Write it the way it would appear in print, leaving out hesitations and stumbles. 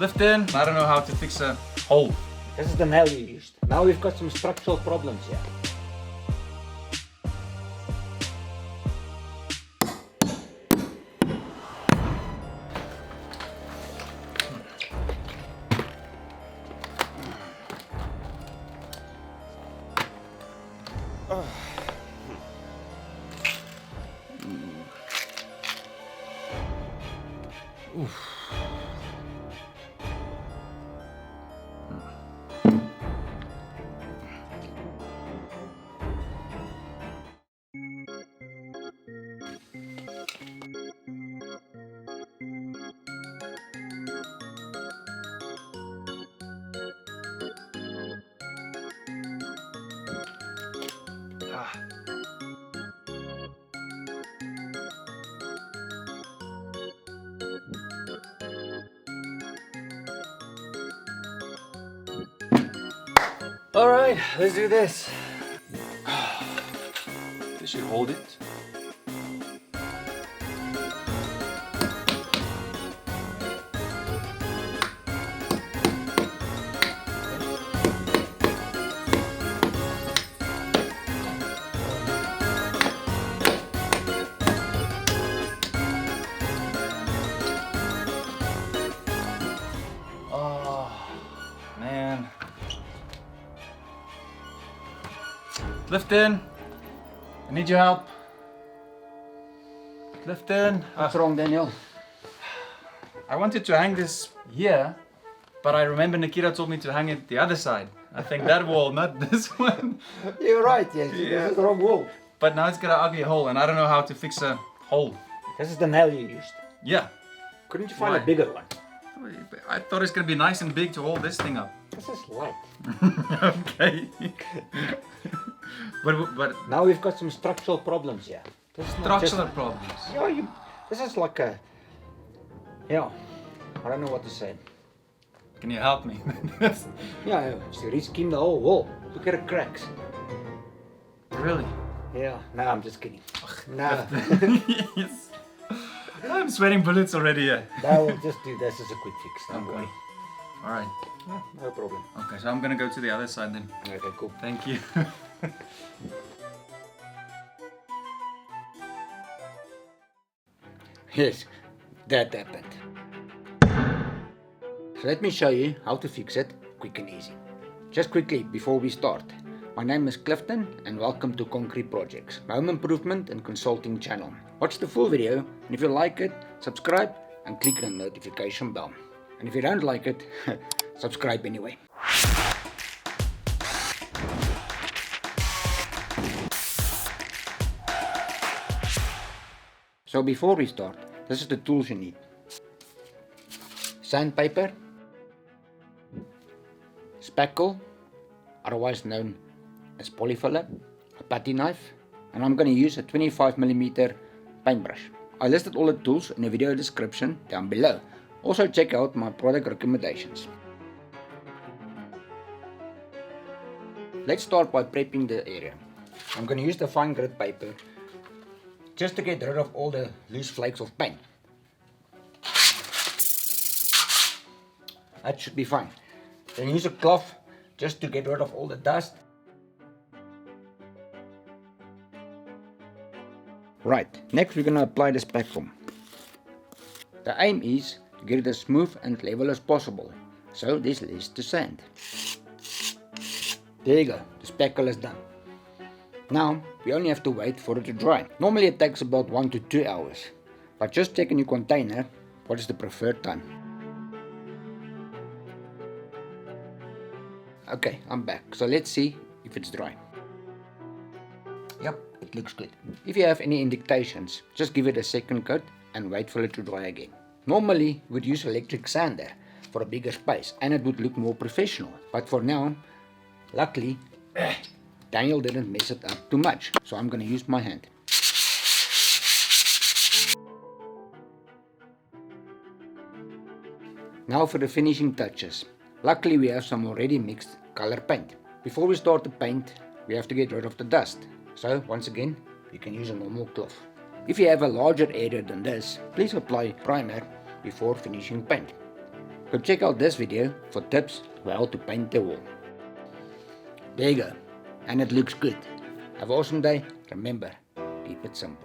Lift in. I don't know how to fix a hole. This is the nail you used. Now we've got some structural problems here. Alright, let's do this. This should hold it. Oh, man. Lift in. I need your help. Lift in. What's wrong, Daniel? I wanted to hang this here, but I remember Nikita told me to hang it the other side. I think that wall, not this one. You're right, yes. Yeah. This is the wrong wall. But now it's got an ugly hole, and I don't know how to fix a hole. This is the nail you used. Yeah. Couldn't you find Why? a bigger one? I thought it's gonna be nice and big to hold this thing up. This is light. Okay. but Now we've got some structural problems here. This is not structural just- problems. Yeah, this is like a... Yeah, I don't know what to say. Can you help me? Yeah, she re-schemed the whole wall. Look at the cracks. Really? Yeah, no, I'm just kidding. No, Yes. I'm sweating bullets already here. no, we'll just do this as a quick fix. Don't worry. All right. No problem. Okay, so I'm gonna go to the other side then. Okay, cool. Thank you. Yes, that happened. So let me show you how to fix it quick and easy. Just quickly before we start, my name is Clifton and welcome to Concrete Projects, my home improvement and consulting channel. Watch the full video and if you like it, subscribe and click the notification bell. And if you don't like it, subscribe anyway. So before we start, this is the tools you need. Sandpaper, Spackle, otherwise known as polyfiller, a putty knife, and I'm going to use a 25mm paintbrush. I listed all the tools in the video description down below. Also check out my product recommendations. Let's start by prepping the area. I'm going to use the fine grit paper just to get rid of all the loose flakes of paint. That should be fine. Then use a cloth just to get rid of all the dust. Right, next we're going to apply the spackle. The aim is to get it as smooth and level as possible, so this leads to sand. There you go, the spackle is done. Now we only have to wait for it to dry. Normally it takes about 1 to 2 hours, but just check in your container what is the preferred time. Okay, I'm back, so let's see if it's dry. Yep, it looks good. If you have any indentations, just give it a second coat and wait for it to dry again. Normally we would use electric sander for a bigger space and it would look more professional, but for now, luckily, Daniel didn't mess it up too much, so I'm going to use my hand. Now for the finishing touches. Luckily we have some already mixed color paint. Before we start the paint, we have to get rid of the dust. So once again, you can use a normal cloth. If you have a larger area than this, please apply primer before finishing paint. Go check out this video for tips for how to paint the wall. There you go. And it looks good. Have an awesome day. Remember, keep it simple.